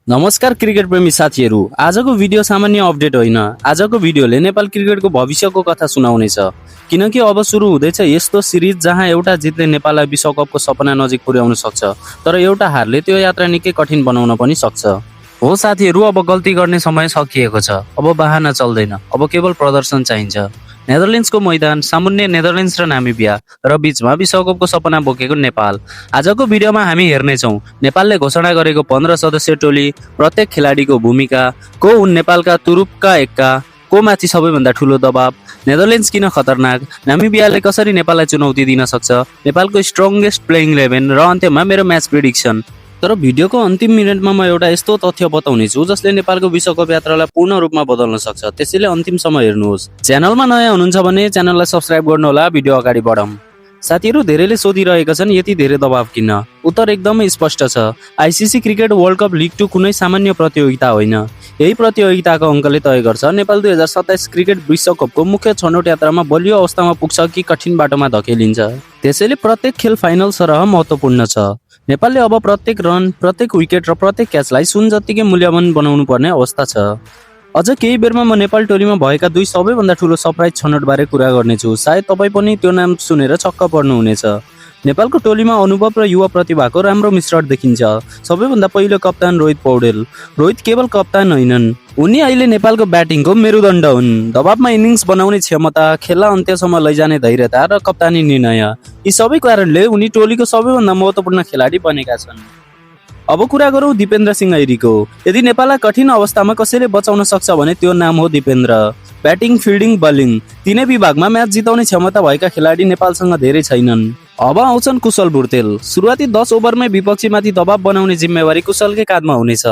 नमस्कार क्रिकेट प्रेमी साथीहरू। आजको भिडियो सामान्य अपडेट होइन। आजको भिडियोले नेपाल क्रिकेटको भविष्यको कथा सुनाउनेछ, किनकि अब सुरु हुँदैछ यस्तो सिरिज जहाँ एउटा जितले नेपाललाई विश्वकपको सपना नजिक पुर्याउन सक्छ, तर एउटा हारले त्यो यात्रा निकै कठिन बनाउन पनि सक्छ। हो साथीहरू, अब गल्ती गर्ने समय सकिएको छ। अब बहाना चल्दैन, अब केवल प्रदर्शन चाहिन्छ। नेदरल्यान्ड्सको मैदान, सामुन्ने नेदरल्यान्ड्स र नामिबिया र बीचमा विश्वकपको सपना बोकेको नेपाल। आजको भिडियोमा हामी हेर्नेछौँ नेपालले घोषणा गरेको 15 सदस्यीय टोली, प्रत्येक खेलाडीको भूमिका, को हुन् नेपालका तुरुपका एक्का, को माथि सबैभन्दा ठुलो दबाव, नेदरल्यान्ड्स किन खतरनाक, नामिबियाले कसरी नेपाललाई चुनौती दिन सक्छ, नेपालको स्ट्रङ्गेस्ट प्लेइङ 11 र अन्त्यमा मेरो म्याच प्रिडिक्सन। तर भिडियोको अन्तिम मिनेटमा म एउटा यस्तो तथ्य बताउने छु जसले नेपालको विश्वकप यात्रालाई पूर्ण रूपमा बदल्न सक्छ। त्यसैले अन्तिमसम्म हेर्नुहोस्। च्यानलमा नयाँ हुनुहुन्छ भने च्यानललाई सब्स्क्राइब गर्नुहोला। भिडियो अगाडि बढौँ। साथीहरू, धेरैले सोधिरहेका छन् यति धेरै दबाव किन? उत्तर एकदमै स्पष्ट छ। ICC cricket world cup league 2 कुनै सामान्य प्रतियोगिता होइन। यही प्रतियोगिताको अङ्कले तय गर्छ नेपाल 2027 क्रिकेट विश्वकपको मुख्य छनौट यात्रामा बलियो अवस्थामा पुग्छ कि कठिन बाटोमा धकेलिन्छ। त्यसैले प्रत्येक खेल फाइनल सरह महत्त्वपूर्ण छ। नेपालले अब प्रत्येक रन, प्रत्येक विकेट र प्रत्येक क्याचलाई सुन जत्तिकै मूल्यवान बनाउनु पर्ने अवस्था छ। अझ केही बेरमा म नेपाल टोलीमा भएका दुई सबैभन्दा ठुलो सरप्राइज छनौटबारे कुरा गर्नेछु। सायद तपाईँ पनि त्यो नाम सुनेर छक्क पर्नुहुनेछ। नेपालको टोलीमा अनुभव र युवा प्रतिभाको राम्रो मिश्रण देखिन्छ। सबैभन्दा पहिलो कप्तान रोहित पौडेल। रोहित केवल कप्तान होइनन्, उनी अहिले नेपालको ब्याटिङको मेरुदण्ड हुन्। दबावमा इनिङ्स बनाउने क्षमता, खेललाई अन्त्यसम्म लैजाने धैर्यता र कप्तानी निर्णय, यी सबै कारणले उनी टोलीको सबैभन्दा महत्त्वपूर्ण खेलाडी बनेका छन्। अब कुरा गरौँ दिपेन्द्र सिंह ऐरीको। यदि नेपाललाई कठिन अवस्थामा कसैले बचाउन सक्छ भने त्यो नाम हो दिपेन्द्र। ब्याटिङ, फिल्डिङ, बलिङ तीनै विभागमा म्याच जिताउने क्षमता भएका खेलाडी नेपालसँग धेरै छैनन्। अब आउँछन् कुशल भुर्तेल। सुरुवाती 10 ओभरमै विपक्षीमाथि दबाव बनाउने जिम्मेवारी कुशलकै काँधमा हुनेछ।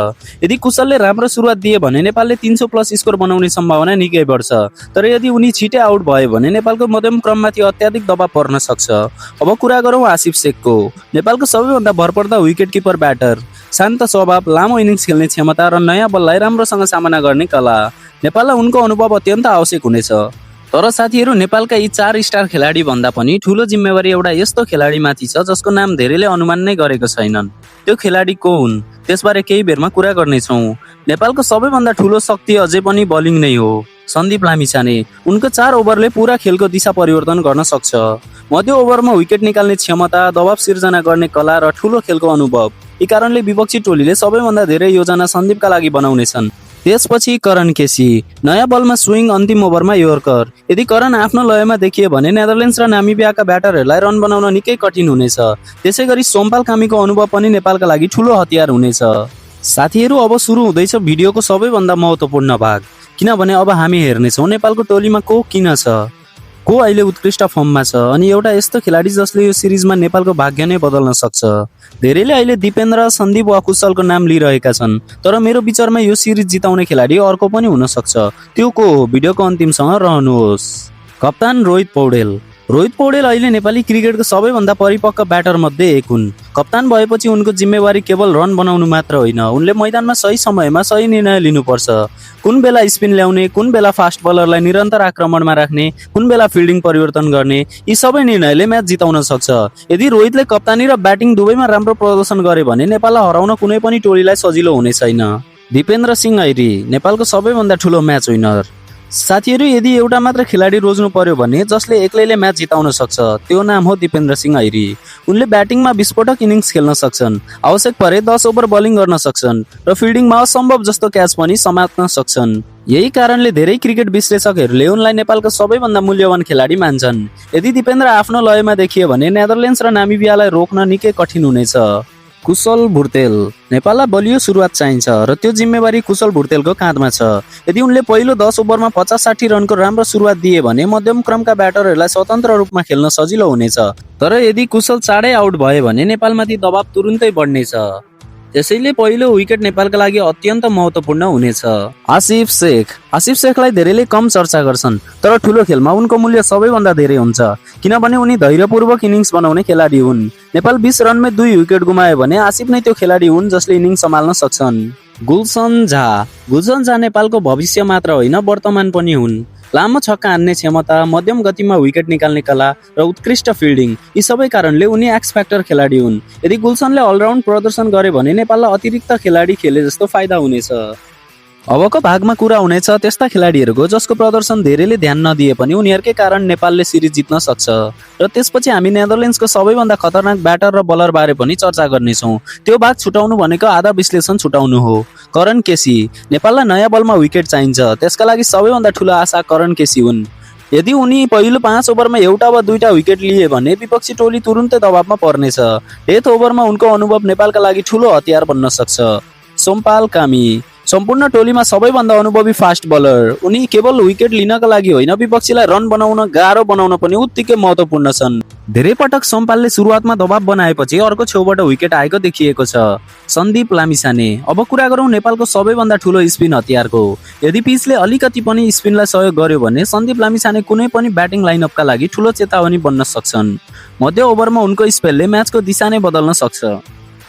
यदि कुशलले राम्रो सुरुवात दिए भने नेपालले 300 प्लस स्कोर बनाउने सम्भावना निकै बढ्छ। तर यदि उनी छिटै आउट भए भने नेपालको मध्यम क्रममाथि अत्याधिक दबाव पर्न सक्छ। अब कुरा गरौँ आसिफ शेखको। नेपालको सबैभन्दा भरपर्दा विकेट किपर ब्याटर, शान्त स्वभाव, लामो इनिङ्स खेल्ने क्षमता र नयाँ बललाई राम्रोसँग सामना गर्ने कला, नेपाललाई उनको अनुभव अत्यन्त आवश्यक हुनेछ। तर साथीहरू, नेपालका यी 4 स्टार खेलाडी भन्दा पनि ठुलो जिम्मेवारी एउटा यस्तो खेलाडीमाथि छ जसको नाम धेरैले अनुमान नै गरेको छैनन्। त्यो खेलाडी को हुन् त्यसबारे केही बेरमा कुरा गर्नेछौँ। नेपालको सबैभन्दा ठुलो शक्ति अझै पनि बलिङ नै हो। सन्दीप लामिछाने, उनको 4 ओभरले पूरा खेलको दिशा परिवर्तन गर्न सक्छ। मध्य ओभरमा विकेट निकाल्ने क्षमता, दबाव सिर्जना गर्ने कला र ठुलो खेलको अनुभव, यी कारणले विपक्षी टोलीले सबैभन्दा धेरै योजना सन्दीपका लागि बनाउनेछन्। त्यसपछि करण केसी, नयाँ बलमा स्विङ, अन्तिम ओभरमा योर्कर। यदि करण आफ्नो लयमा देखिए भने नेदरल्यान्ड्स र नामिबियाका ब्याटरहरूलाई रन बनाउन निकै कठिन हुनेछ। त्यसैगरी सोमपाल कामीको अनुभव पनि नेपालका लागि ठुलो हतियार हुनेछ। साथीहरू, अब सुरु हुँदैछ भिडियोको सबैभन्दा महत्त्वपूर्ण भाग, किनभने अब हामी हेर्नेछौँ नेपालको टोलीमा को किन छ, को अहिले उत्कृष्ट फर्ममा छ, अनि एउटा यस्तो खेलाडी जसले यो सिरिजमा नेपालको भाग्य नै बदल्न सक्छ। धेरैले अहिले दिपेन्द्र, सन्दीप वा कुशलको नाम लिइरहेका छन्, तर मेरो विचारमा यो सिरिज जिताउने खेलाडी अर्को पनि हुन सक्छ। त्यो को हो? भिडियोको अन्तिमसम्म रहनुहोस्। कप्तान रोहित पौडेल। रोहित पौडेल अहिले नेपाली क्रिकेटको सबैभन्दा परिपक्व ब्याटर मध्ये एक हुन्। कप्तान भएपछि उनको जिम्मेवारी केवल रन बनाउनु मात्र होइन, उनले मैदानमा सही समयमा सही निर्णय लिनुपर्छ। कुन बेला स्पिन ल्याउने, कुन बेला फास्ट बलरलाई निरन्तर आक्रमणमा राख्ने, कुन बेला फिल्डिङ परिवर्तन गर्ने, यी सबै निर्णयले म्याच जिताउन सक्छ। यदि रोहितले कप्तानी र ब्याटिङ दुवैमा राम्रो प्रदर्शन गरे भने नेपाललाई हराउन कुनै पनि टोलीलाई सजिलो हुने छैन। दिपेन्द्र सिंह ऐरी, नेपालको सबैभन्दा ठुलो म्याच विनर। साथीहरू, यदि एउटा मात्र खेलाडी रोज्नु पर्यो भने जसले एक्लैले म्याच जिताउन सक्छ, त्यो नाम हो दिपेन्द्र सिंह ऐरी। उनले ब्याटिङमा विस्फोटक इनिङ्स खेल्न सक्छन्, आवश्यक परे 10 ओभर बलिङ गर्न सक्छन् र फिल्डिङमा असम्भव जस्तो क्याच पनि समात्न सक्छन्। यही कारणले धेरै क्रिकेट विश्लेषकहरूले उनलाई नेपालको सबैभन्दा मूल्यवान खेलाडी मान्छन्। यदि दिपेन्द्र आफ्नो लयमा देखिए भने नेदरल्यान्ड्स र नामिबियालाई रोक्न निकै कठिन हुनेछ। कुशल भुर्तेल। नेपाललाई बलियो सुरुवात चाहिन्छ र त्यो जिम्मेवारी कुशल भुर्तेलको काँधमा छ। यदि उनले पहिलो 10 ओभरमा 50-60 रनको राम्रो सुरुवात दिए भने मध्यम क्रमका ब्याटरहरूलाई स्वतन्त्र रूपमा खेल्न सजिलो हुनेछ। तर यदि कुशल चाँडै आउट भए भने नेपालमाथि दबाव तुरुन्तै बढ्नेछ। त्यसैले पहिलो विकेट नेपालका लागि अत्यन्त महत्त्वपूर्ण हुनेछ। आसिफ शेख। आसिफ शेखलाई धेरैले कम चर्चा गर्छन्, तर ठुलो खेलमा उनको मूल्य सबैभन्दा धेरै हुन्छ, किनभने उनी धैर्यपूर्वक इनिङ्स बनाउने खेलाडी हुन्। नेपाल 20 रनमै 2 विकेट गुमायो भने आसिफ नै त्यो खेलाडी हुन् जसले इनिङ्स सम्हाल्न सक्छन्। गुलसन झा नेपालको भविष्य मात्र होइन वर्तमान पनि हुन्। लामो छक्का हान्ने क्षमता, मध्यम गतिमा विकेट निकाल्ने कला र उत्कृष्ट फिल्डिङ यी सबै कारणले उनी एक्स फ्याक्टर खेलाडी हुन्। यदि गुलसनले अलराउन्ड प्रदर्शन गरे भने नेपाललाई अतिरिक्त खेलाडी खेले जस्तो फाइदा हुनेछ। अबको भागमा कुरा हुनेछ त्यस्ता खेलाडीहरूको जसको प्रदर्शन धेरैले ध्यान नदिए पनि उनीहरूकै कारण नेपालले सिरिज जित्न सक्छ। र त्यसपछि हामी नेदरल्यान्ड्सको सबैभन्दा खतरनाक ब्याटर र बलर बारे पनि चर्चा गर्नेछौँ। त्यो भाग छुटाउनु भनेको आधा विश्लेषण छुटाउनु हो। करण केसी। नेपाललाई नयाँ बलमा विकेट चाहिन्छ, त्यसका लागि सबैभन्दा ठुलो आशा करण केसी हुन्। यदि उनी पहिलो 5 ओभरमा एउटा वा दुईटा विकेट लिए भने विपक्षी टोली तुरुन्तै दबावमा पर्नेछ। डेथ ओभरमा उनको अनुभव नेपालका लागि ठुलो हतियार बन्न सक्छ। सोमपाल कामी। सम्पूर्ण टोलीमा सबैभन्दा अनुभवी फास्ट बलर। उनी केवल विकेट लिनका लागि होइन, विपक्षीलाई रन बनाउन गाह्रो बनाउन पनि उत्तिकै महत्त्वपूर्ण छन्। धेरै पटक सोमपालले सुरुवातमा दबाव बनाएपछि अर्को छेउबाट विकेट आएको देखिएको छ। सन्दीप लामिछाने। अब कुरा गरौँ नेपालको सबैभन्दा ठुलो स्पिन हतियारको। यदि पिचले अलिकति पनि स्पिनलाई सहयोग गर्यो भने सन्दीप लामिछाने कुनै पनि ब्याटिङ लाइनअपका लागि ठुलो चेतावनी बन्न सक्छन्। मध्य ओभरमा उनको स्पेलले म्याचको दिशा नै बदल्न सक्छ।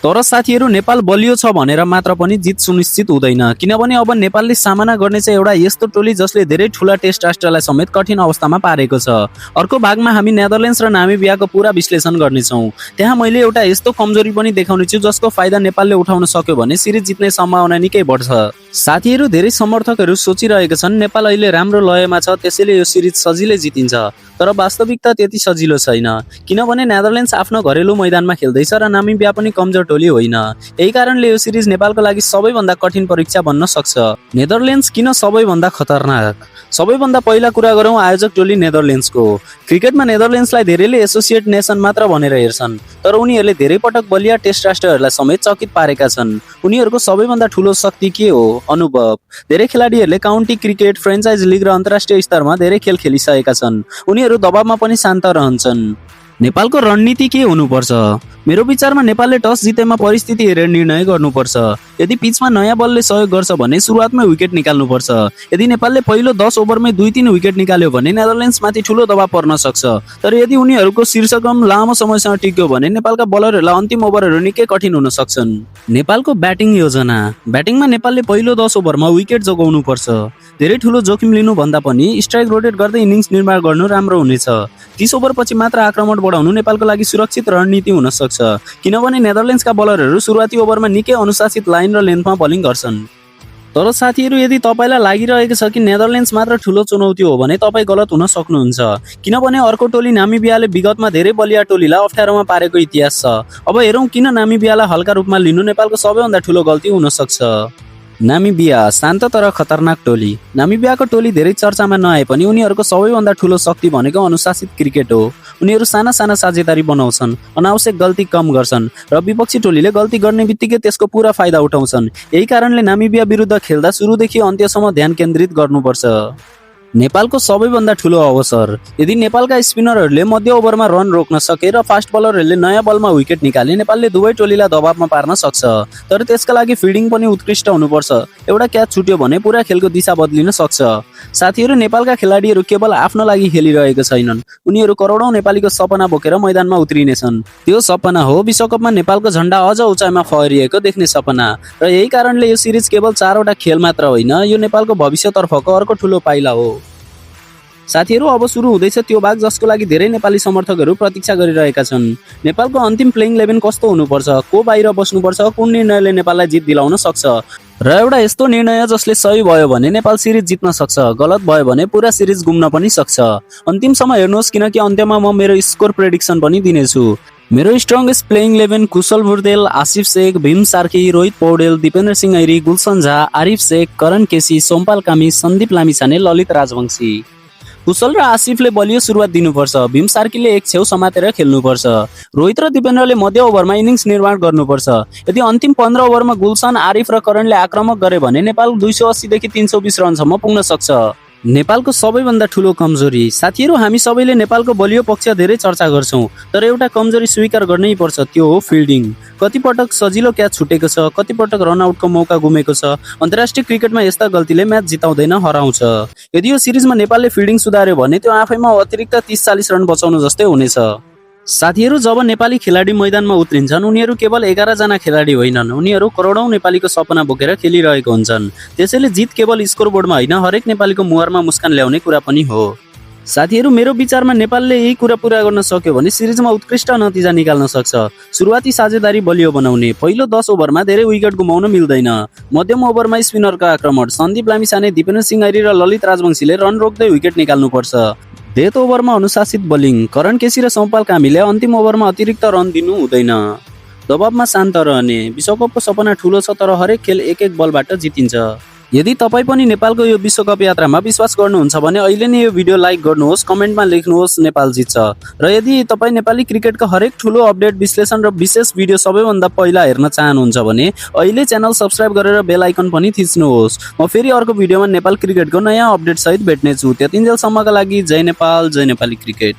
तर साथीहरू, नेपाल बलियो छ भनेर मात्र पनि जित सुनिश्चित हुँदैन, किनभने अब नेपालले सामना गर्नेछ एउटा यस्तो टोली जसले धेरै ठुला टेस्ट राष्ट्रलाई समेत कठिन अवस्थामा पारेको छ। अर्को भागमा हामी नेदरल्यान्ड्स र नामिबियाको पूरा विश्लेषण गर्नेछौँ। त्यहाँ मैले एउटा यस्तो कमजोरी पनि देखाउने छु जसको फाइदा नेपालले उठाउन सक्यो भने सिरिज जित्ने सम्भावना निकै बढ्छ। साथीहरू, धेरै समर्थकहरू सोचिरहेका छन् नेपाल अहिले राम्रो लयमा छ त्यसैले यो सिरिज सजिलै जितिन्छ। तर वास्तविकता त्यति सजिलो छैन, किनभने नेदरल्यान्ड्स आफ्नो घरेलु मैदानमा खेल्दैछ र नामिबिया पनि कमजोर टोली होइन। यही कारणले यो सिरिज नेपालको लागि सबैभन्दा कठिन परीक्षा बन्न सक्छ। नेदरल्यान्ड्स किन सबैभन्दा खतरनाक? सबैभन्दा पहिला कुरा गरौँ आयोजक टोली नेदरल्यान्ड्सको। क्रिकेटमा नेदरल्यान्ड्सलाई धेरैले एसोसिएट नेसन मात्र भनेर हेर्छन्, तर उनीहरूले धेरै पटक बलिया टेस्ट राष्ट्रहरूलाई समेत चकित पारेका छन्। उनीहरूको सबैभन्दा ठुलो शक्ति के हो? अनुभव। धेरै खेलाडीहरूले काउन्टी क्रिकेट, फ्रेन्चाइज लिग र अन्तर्राष्ट्रिय स्तरमा धेरै खेल खेलिसकेका छन्। उनीहरू दबावमा पनि शान्त रहन्छन्। नेपालको रणनीति के हुनुपर्छ? मेरो विचारमा नेपालले टस जितेमा परिस्थिति हेरेर निर्णय गर्नुपर्छ। यदि पिचमा नयाँ बलले सहयोग गर्छ भने सुरुवातमै विकेट निकाल्नुपर्छ। यदि नेपालले पहिलो 10 ओभरमै 2-3 विकेट निकाल्यो भने नेदरल्यान्ड्समाथि ठुलो दबाव पर्न सक्छ। तर यदि उनीहरूको शीर्षक्रम लामो समयसम्म टिक्यो भने नेपालका बलरहरूलाई अन्तिम ओभरहरू निकै कठिन हुन सक्छन्। नेपालको ब्याटिङ योजना। ब्याटिङमा नेपालले पहिलो 10 ओभरमा विकेट जोगाउनुपर्छ। धेरै ठुलो जोखिम लिनुभन्दा पनि स्ट्राइक रोटेट गर्दै इनिङ्स निर्माण गर्नु राम्रो हुनेछ। 30 ओभरपछि मात्र आक्रमण बढाउनु नेपालको लागि सुरक्षित रणनीति हुन सक्छ, किनभने नेदरल्यान्ड्सका बलरहरू सुरुवाती ओभरमा निकै अनुशासित लाइन र लेन्थमा बलिङ गर्छन्। तर साथीहरू, यदि तपाईँलाई लागिरहेको छ कि नेदरल्यान्ड्स मात्र ठुलो चुनौती हो भने तपाईँ गलत हुन सक्नुहुन्छ, किनभने अर्को टोली नामिबियाले विगतमा धेरै बलिया टोलीलाई अप्ठ्यारोमा पारेको इतिहास छ। अब हेरौँ किन नामिबियालाई हल्का रूपमा लिनु नेपालको सबैभन्दा ठुलो गल्ती हुन सक्छ। नामिबिया शान्त तर खतरनाक टोली। नामिबियाको टोली धेरै चर्चामा नआए पनि उनीहरूको सबैभन्दा ठुलो शक्ति भनेको अनुशासित क्रिकेट हो। उनीहरू साना साना साझेदारी बनाउँछन्, अनावश्यक गल्ती कम गर्छन् र विपक्षी टोलीले गल्ती गर्ने बित्तिकै त्यसको पूरा फाइदा उठाउँछन्। यही कारणले नामिबिया विरुद्ध खेल्दा सुरुदेखि अन्त्यसम्म ध्यान केन्द्रित गर्नुपर्छ। नेपालको सबैभन्दा ठुलो अवसर। यदि नेपालका स्पिनरहरूले मध्य ओभरमा रन रोक्न सके र फास्ट बलरहरूले नयाँ बलमा विकेट निकाले नेपालले दुवै टोलीलाई दबावमा पार्न सक्छ। तर त्यसका लागि फिल्डिङ पनि उत्कृष्ट हुनुपर्छ। एउटा क्याच छुट्यो भने पुरा खेलको दिशा बदलिन सक्छ। साथीहरू, नेपालका खेलाडीहरू केवल आफ्नो लागि खेलिरहेका छैनन्, उनीहरू करोडौं नेपालीको सपना बोकेर मैदानमा उत्रिनेछन्। त्यो सपना हो विश्वकपमा नेपालको झण्डा अझ उचाइमा फहरिएको देख्ने सपना। र यही कारणले यो सिरिज केवल 4वटा खेल मात्र होइन, यो नेपालको भविष्यतर्फको अर्को ठुलो पाइला हो। साथीहरू, अब सुरु हुँदैछ त्यो भाग जसको लागि धेरै नेपाली समर्थकहरू प्रतीक्षा गरिरहेका छन्। नेपालको अन्तिम प्लेइङ 11 कस्तो हुनुपर्छ? को बाहिर बस्नुपर्छ? कुन निर्णयले नेपाललाई जित दिलाउन सक्छ? र एउटा यस्तो निर्णय जसले सही भयो भने नेपाल सिरिज जित्न सक्छ, गलत भयो भने पुरा सिरिज गुम्न पनि सक्छ। अन्तिमसम्म हेर्नुहोस्, किनकि अन्त्यमा म मेरो स्कोर प्रेडिक्सन पनि दिनेछु। मेरो स्ट्रङ्गेस्ट प्लेइङ 11: कुशल भुर्देल, आसिफ शेख, भीम सार्की, रोहित पौडेल, दिपेन्द्र सिंह ऐरी, गुलसन झा, आरिफ शेख, करण केसी, सोमपाल कामी, सन्दीप लामिछाने, ललित राजवंशी। कुशल र आसिफले बलियो सुरुवात दिनुपर्छ। भीम सार्कीले एक छेउ समातेर खेल्नुपर्छ। रोहित र दिपेन्द्रले मध्य ओभरमा इनिङ्स निर्माण गर्नुपर्छ। यदि अन्तिम 15 ओभरमा गुलसन, आरिफ र करणले आक्रामक गरे भने नेपाल 280 देखि 320 रनसम्म पुग्न सक्छ। नेपालको सबैभन्दा ठुलो कमजोरी। साथीहरू, हामी सबैले नेपालको बलियो पक्ष धेरै चर्चा गर्छौँ, तर एउटा कमजोरी स्वीकार गर्नै पर्छ, त्यो हो फिल्डिङ। कतिपटक सजिलो क्याच छुटेको छ, कतिपटक रनआउटको मौका गुमेको छ। अन्तर्राष्ट्रिय क्रिकेटमा यस्ता गल्तीले म्याच जिताउँदैन, हराउँछ। यदि यो सिरिजमा नेपालले फिल्डिङ सुधार्यो भने त्यो आफैमा अतिरिक्त 30-40 रन बचाउनु जस्तै हुनेछ। साथीहरू, जब नेपाली खेलाडी मैदानमा उत्रिन्छन् उनीहरू केवल 11 जना खेलाडी होइनन्, उनीहरू करोडौं नेपालीको सपना बोकेर खेलिरहेको हुन्छन्। त्यसैले जित केवल स्कोरबोर्डमा होइन, हरेक नेपालीको मुहारमा मुस्कान ल्याउने कुरा पनि हो। साथीहरू, मेरो विचारमा नेपालले यही कुरा पूरा गर्न सक्यो भने सिरिजमा उत्कृष्ट नतिजा निकाल्न सक्छ। सुरुवाती साझेदारी बलियो बनाउने, पहिलो 10 ओभरमा धेरै विकेट गुमाउन मिल्दैन। मध्यम ओभरमा स्पिनरको आक्रमण, सन्दीप लामिछाने, दिपेन्द्र सिंह ऐरी र ललित राजवंशीले रन रोक्दै विकेट निकाल्नुपर्छ। डेथ ओभरमा अनुशासित बोलिङ, करण केसी र सौपाल कामीले अन्तिम ओभरमा अतिरिक्त रन दिनु हुँदैन। दबावमा शान्त रहने, विश्वकपको सपना ठुलो छ तर हरेक खेल एक एक बलबाट जितिन्छ। यदि तपाईँ पनि नेपालको यो विश्वकप यात्रामा विश्वास गर्नुहुन्छ भने अहिले नै यो भिडियो लाइक गर्नुहोस्, कमेन्टमा लेख्नुहोस् नेपाल जित्छ। र यदि तपाईँ नेपाली क्रिकेटको हरेक ठुलो अपडेट, विश्लेषण र विशेष भिडियो सबैभन्दा पहिला हेर्न चाहनुहुन्छ भने अहिले च्यानल सब्स्क्राइब गरेर बेल आइकन पनि थिच्नुहोस्। म फेरि अर्को भिडियोमा नेपाल क्रिकेटको नयाँ अपडेट सहित भेट्नेछु। त्यतिन्जेलसम्मका लागि जय नेपाल, जय नेपाली क्रिकेट।